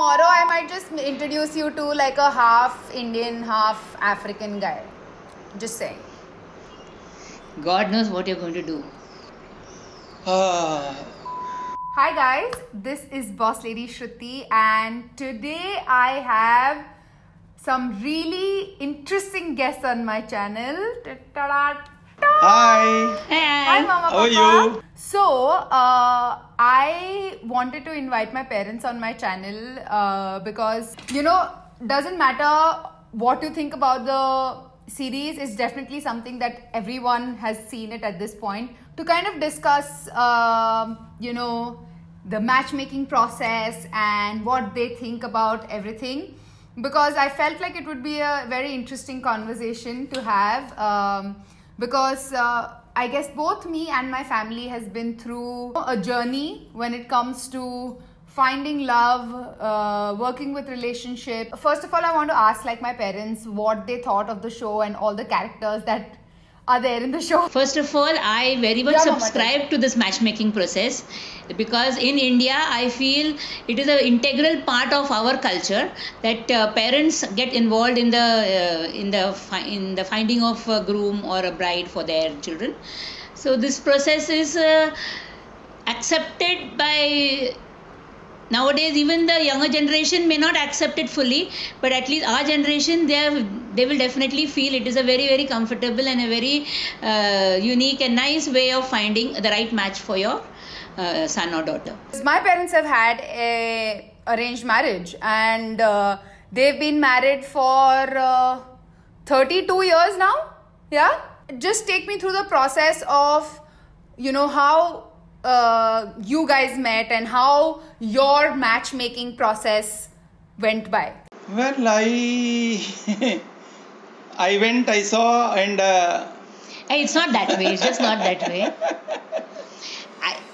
tomorrow I might just introduce you to like a half Indian, half African guy. Just saying. God knows what you're going to do. Hi guys, this is Boss Lady Shruti and today I have some really interesting guests on my channel. Hi. Hi Mama How are Papa. you? So, I wanted to invite my parents on my channel because, doesn't matter what you think about the series, it's definitely something that everyone has seen it at this point. To kind of discuss, the matchmaking process and what they think about everything. Because I felt like it would be a very interesting conversation to have. Because I guess both me and my family has been through a journey when it comes to finding love, working with relationship. First of all, I want to ask like my parents what they thought of the show and all the characters that are there in the show. First of all, I very much subscribe to this matchmaking process because in India, I feel it is an integral part of our culture that parents get involved in the finding of a groom or a bride for their children. So this process is accepted by. Nowadays, even the younger generation may not accept it fully, but at least our generation, they will definitely feel it is a very, very comfortable and a very unique and nice way of finding the right match for your son or daughter. My parents have had a arranged marriage and they've been married for 32 years now. Yeah. Just take me through the process of, how you guys met and how your matchmaking process went by. Well, I went, I saw, and Hey, it's not that way. It's just not that way.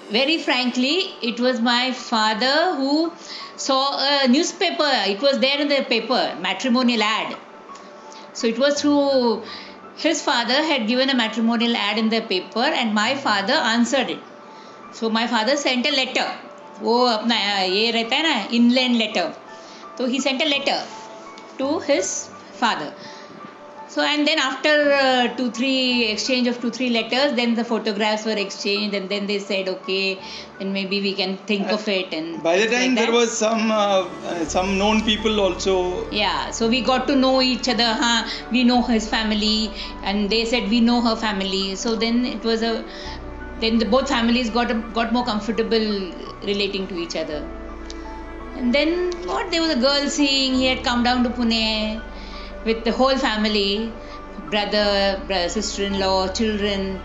Very frankly, it was my father who saw a newspaper. It was there in the paper, matrimonial ad. So it was through his father had given a matrimonial ad in the paper, and my father answered it. So my father sent a letter. वो अपना ये रहता है ना inland letter. So he sent a letter to his father. So and then after 2-3 exchange of 2-3 letters, then the photographs were exchanged, and then they said, okay, then maybe we can think of it. And by the time like there was some known people also. Yeah, so we got to know each other. We know his family, and they said we know her family. So then it was both families got more comfortable relating to each other. And then there was a girl seeing, he had come down to Pune with the whole family, brother, sister-in-law, children,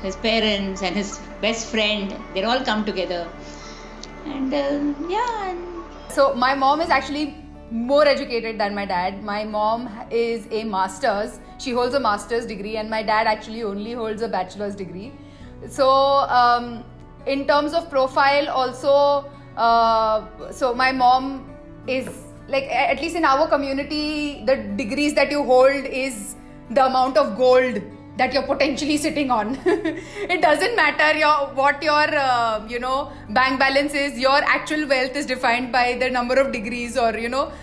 his parents and his best friend. They'd all come together. And So my mom is actually more educated than my dad. My mom is a master's. She holds a master's degree and my dad actually only holds a bachelor's degree. So in terms of profile also, so my mom is like, at least in our community, the degrees that you hold is the amount of gold that you're potentially sitting on. It doesn't matter what your bank balance is. Your actual wealth is defined by the number of degrees or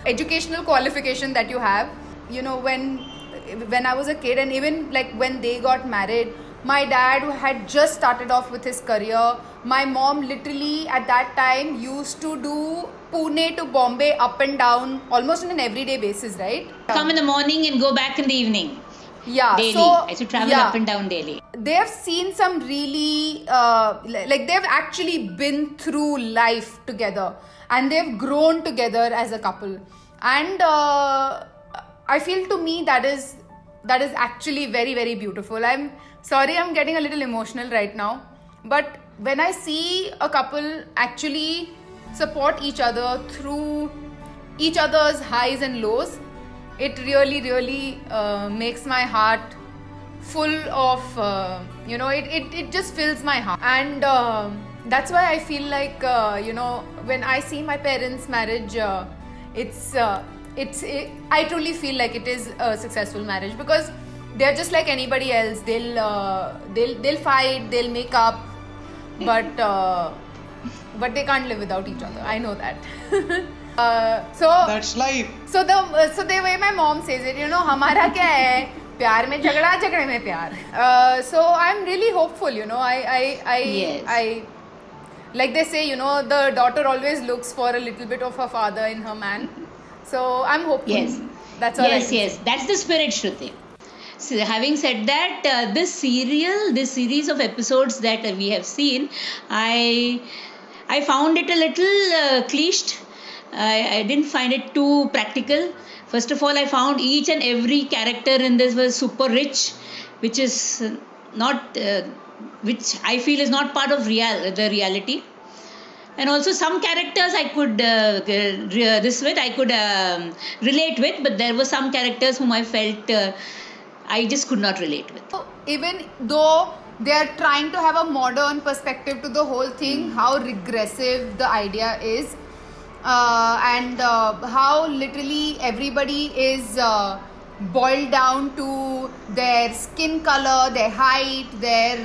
educational qualification that you have. When I was a kid and even like when they got married, my dad had just started off with his career. My mom literally at that time used to do Pune to Bombay up and down almost on an everyday basis, right? Come in the morning and go back in the evening. Yeah. Daily. I used to travel up and down daily. They have seen some really, like they've actually been through life together and they've grown together as a couple. And I feel to me that is actually very, very beautiful. I'm sorry I'm getting a little emotional right now. But when I see a couple actually support each other through each other's highs and lows, it really, really makes my heart full of, it just fills my heart. And that's why I feel like, when I see my parents' marriage, I truly feel like it is a successful marriage because they're just like anybody else. They'll fight, they'll make up, but they can't live without each other. I know that. So That's life. so the way my mom says it, हमारा क्या है, प्यार में झगड़ा, झगड़े में प्यार. So I'm really hopeful, Yes. I like they say, the daughter always looks for a little bit of her father in her man. So I'm hopeful. Yes. That's all. Yes. That's the spirit, Shruti. So, having said that, this series of episodes that we have seen, I found it a little cliched. I didn't find it too practical. First of all, I found each and every character in this was super rich, which is not, which I feel is not part of the reality. And also some characters I could relate with, but there were some characters whom I felt I just could not relate with. Even though they are trying to have a modern perspective to the whole thing, how regressive the idea is, and how literally everybody is boiled down to their skin color, their height, their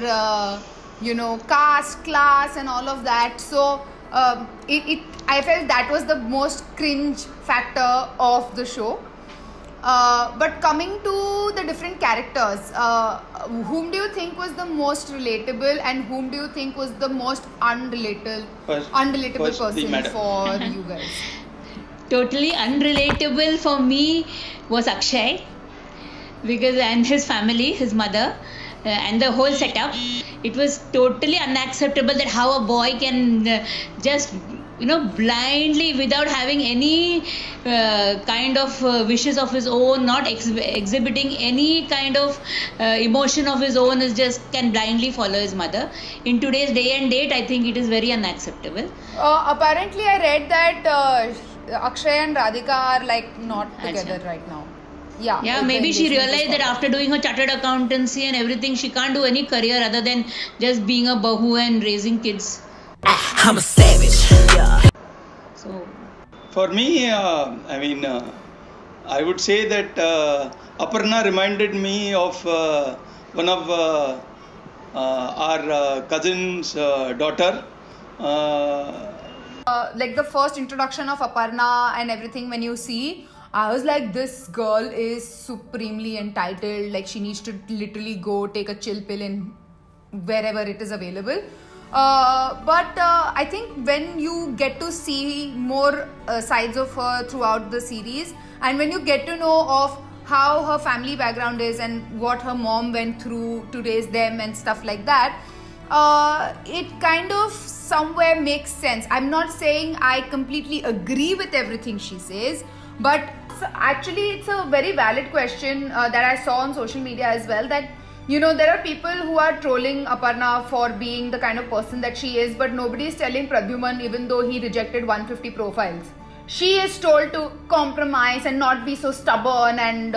caste, class, and all of that. So I felt that was the most cringe factor of the show. But coming to the different characters, whom do you think was the most relatable, and whom do you think was the most unrelatable person for you guys? Totally unrelatable for me was Akshay, and his family, his mother, and the whole setup. It was totally unacceptable that how a boy can just blindly, without having any kind of wishes of his own, not exhibiting any kind of emotion of his own, can blindly follow his mother. In today's day and date, I think it is very unacceptable. Apparently, I read that Akshay and Radhika are not together right now. Yeah, maybe she realized that after doing her chartered accountancy and everything, she can't do any career other than just being a bahu and raising kids. I'm a savage. Yeah. So, For me, I would say that Aparna reminded me of one of our cousin's daughter. Like the first introduction of Aparna and everything, when you see, I was like, this girl is supremely entitled. Like, she needs to literally go take a chill pill in wherever it is available. But I think when you get to see more sides of her throughout the series, and when you get to know of how her family background is and what her mom went through to raise them and stuff like that, it kind of somewhere makes sense. I'm not saying I completely agree with everything she says, but actually it's a very valid question that I saw on social media as well, that there are people who are trolling Aparna for being the kind of person that she is, but nobody is telling Pradyuman, even though he rejected 150 profiles. She is told to compromise and not be so stubborn and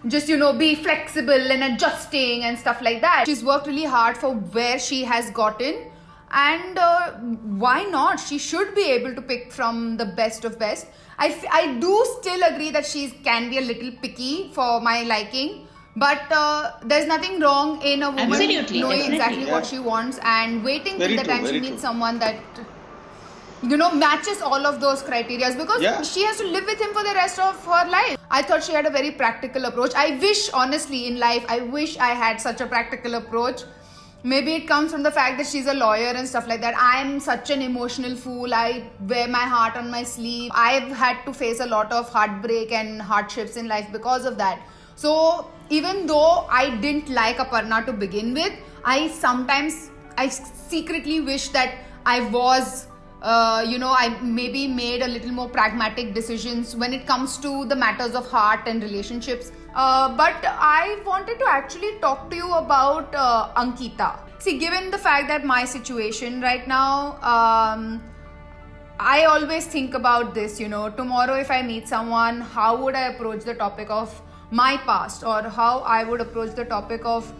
just be flexible and adjusting and stuff like that. She's worked really hard for where she has gotten, and why not? She should be able to pick from the best of best. I do still agree that she can be a little picky for my liking, but there's nothing wrong in a woman knowing exactly what she wants and waiting till the time she meets someone that matches all of those criteria, because she has to live with him for the rest of her life. I thought she had a very practical approach. I wish, honestly, in life, I wish I had such a practical approach. Maybe it comes from the fact that she's a lawyer and stuff like that. I'm such an emotional fool. I wear my heart on my sleeve. I've had to face a lot of heartbreak and hardships in life because of that. So even though I didn't like Aparna to begin with, I secretly wish that I was I maybe made a little more pragmatic decisions when it comes to the matters of heart and relationships. But I wanted to actually talk to you about Ankita. See, given the fact that my situation right now, I always think about this, tomorrow if I meet someone, how would I approach the topic of my past, or how I would approach the topic of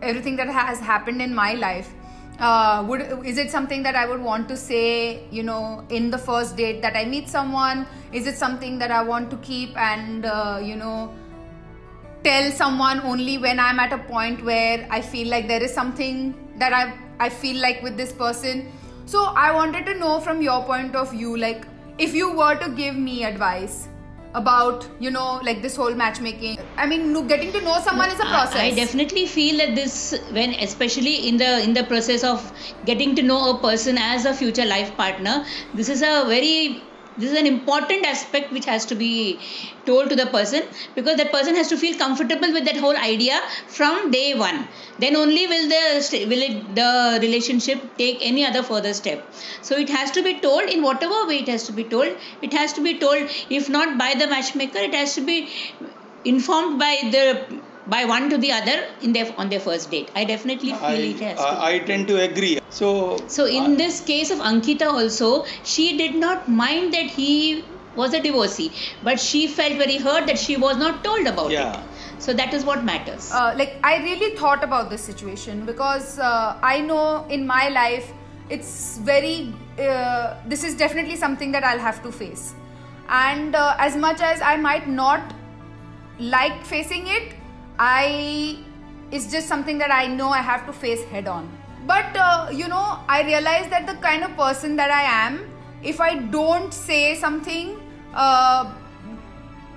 everything that has happened in my life. Is it something that I would want to say, in the first date that I meet someone? Is it something that I want to keep and, tell someone only when I'm at a point where I feel like there is something that I feel like with this person? So I wanted to know from your point of view, like if you were to give me advice about, you know, like this whole matchmaking. I mean, getting to know someone is a process. I definitely feel that this, when especially in the process of getting to know a person as a future life partner, this is an important aspect which has to be told to the person, because that person has to feel comfortable with that whole idea from day one. Then only will the relationship take any other further step. So it has to be told in whatever way it has to be told. It has to be told, if not by the matchmaker, it has to be informed by one to the other on their first date. I definitely feel it has to. I tend to agree. So in this case of Ankita also, she did not mind that he was a divorcee, but she felt very hurt that she was not told about it. So that is what matters. Like I really thought about this situation, because I know in my life it's very this is definitely something that I'll have to face, and as much as I might not like facing it, it's just something that I know I have to face head on. But you know, I realize that the kind of person that I am, if I don't say something,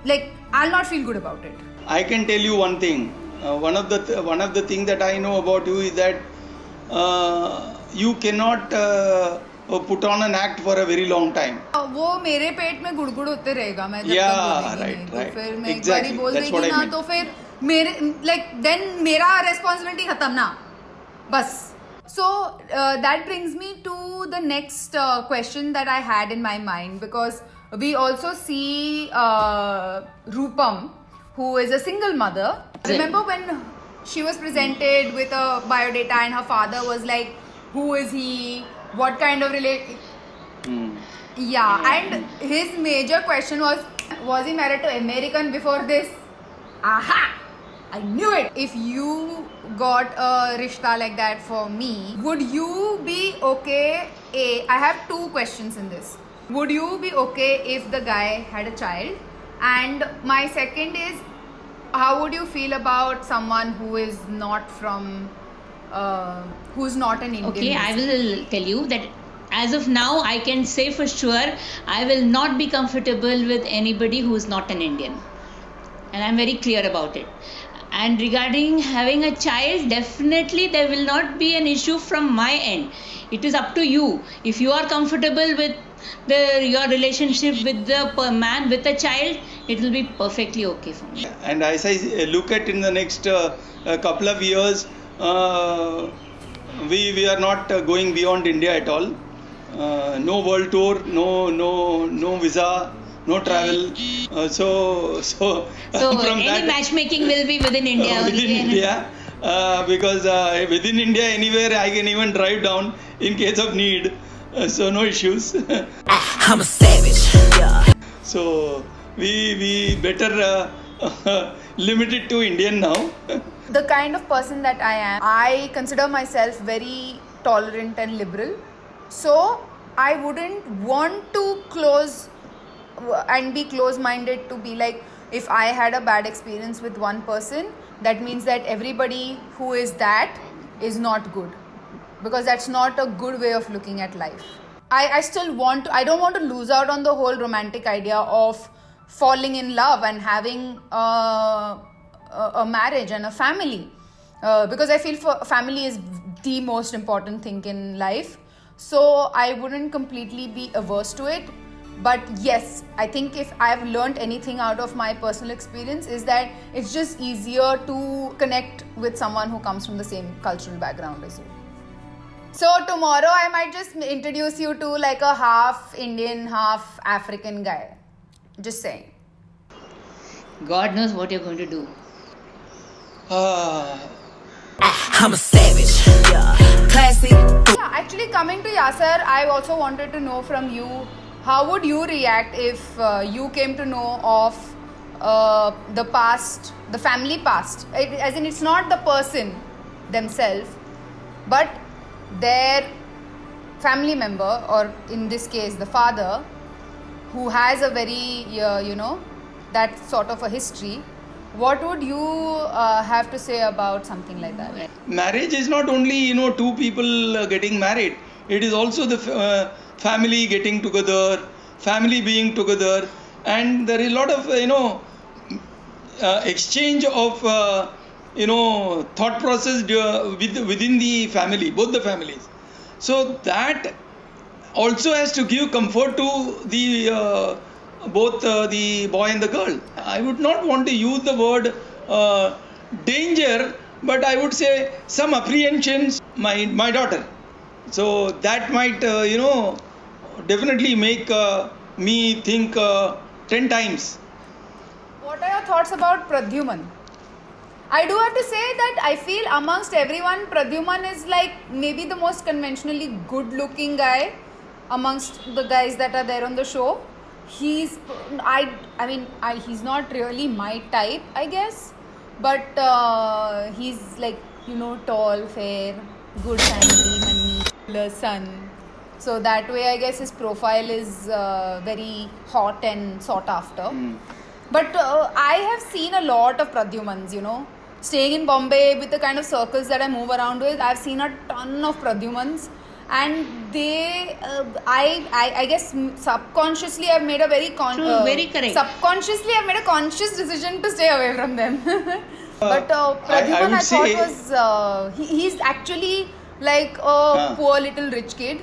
like I'll not feel good about it. I can tell you one thing. One of the thing that I know about you is that you cannot put on an act for a very long time. वो मेरे पेट में गुड़गुड़ होते रहेगा, मैं जब Yeah, तक बोलेगी नहीं, right. तो फिर मैं एक Exactly. बारी बोल That's देगी what I ना, mean. तो फिर मेरे like then मेरा responsibility खत्म ना, बस. So that brings me to the next question that I had in my mind, because we also see Rupam, who is a single mother. Remember when she was presented with a biodata and her father was like, who is he? What kind of Yeah, and his major question was he married to American before this? Aha! I knew it! If you got a rishta like that for me, would you be okay? I have two questions in this. Would you be okay if the guy had a child? And my second is, how would you feel about someone who is not from, who's not an Indian? Okay, I will tell you that as of now, I can say for sure, I will not be comfortable with anybody who is not an Indian. And I'm very clear about it. And regarding having a child, definitely there will not be an issue from my end. It is up to you. If you are comfortable with your relationship with the man with a child, it will be perfectly okay for me. And as I look at in the next couple of years, we are not going beyond India at all. No world tour, no visa, no travel. So any matchmaking will be within India. Within India, because within India anywhere I can even drive down in case of need. So no issues. I'm a savage. Yeah. So we better limit it to Indian now. The kind of person that I am, I consider myself very tolerant and liberal. So I wouldn't want to close and be close-minded to be like, if I had a bad experience with one person, that means that everybody who is that is not good, because that's not a good way of looking at life. I still want to, I don't want to lose out on the whole romantic idea of falling in love and having a marriage and a family, because I feel family is the most important thing in life. So I wouldn't completely be averse to it. But yes, I think if I've learned anything out of my personal experience is that it's just easier to connect with someone who comes from the same cultural background as you. So tomorrow I might just introduce you to like a half Indian, half African guy. Just saying. God knows what you're going to do. I'm a savage. Yeah. Classy. Yeah, actually coming to Yasser, I also wanted to know from you, how would you react if you came to know of the past, the family past? As in, it's not the person themselves, but their family member, or in this case, the father, who has a very, that sort of a history. What would you have to say about something like that? Marriage is not only two people getting married. It is also the family getting together, family being together, and there is a lot of exchange of thought process within the family, both the families. So that also has to give comfort to the both the boy and the girl. I would not want to use the word danger, but I would say some apprehensions. My daughter, so that might definitely make me think 10 times. What are your thoughts about Pradyuman? I do have to say that I feel amongst everyone, Pradyuman is like maybe the most conventionally good looking guy amongst the guys that are there on the show. He's not really my type, I guess, but he's like, tall, fair, good family, money, son. So that way I guess his profile is very hot and sought after. But I have seen a lot of Pradyumans, staying in Bombay with the kind of circles that I move around with. I've seen a ton of Pradyumans, and they, I guess subconsciously I've made a very very correct. Subconsciously I've made a conscious decision to stay away from them. But Pradyuman I thought was he's actually like a poor little rich kid.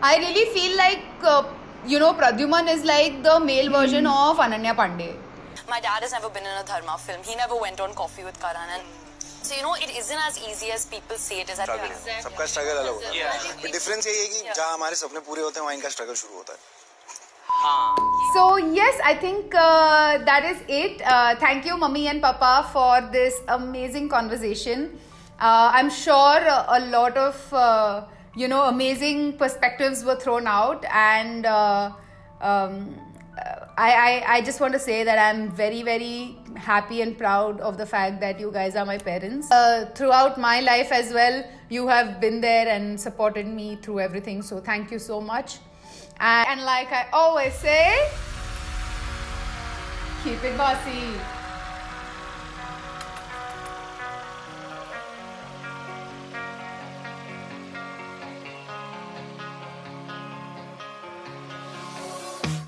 I really feel like Pradyuman is like the male version of Ananya Pandey. My dad has never been in a Dharma film. He never went on Coffee with Karan. And so, it isn't as easy as people say it is. सबका struggle अलग होता है. But difference ये है कि जहाँ हमारे सपने पूरे होते हैं वहाँ इनका struggle शुरू होता है. So yes, I think that is it. Thank you, Mummy and Papa, for this amazing conversation. I'm sure a lot of amazing perspectives were thrown out, and I just want to say that I'm very, very happy and proud of the fact that you guys are my parents. Throughout my life as well, you have been there and supported me through everything. So thank you so much. And like I always say, keep it bossy.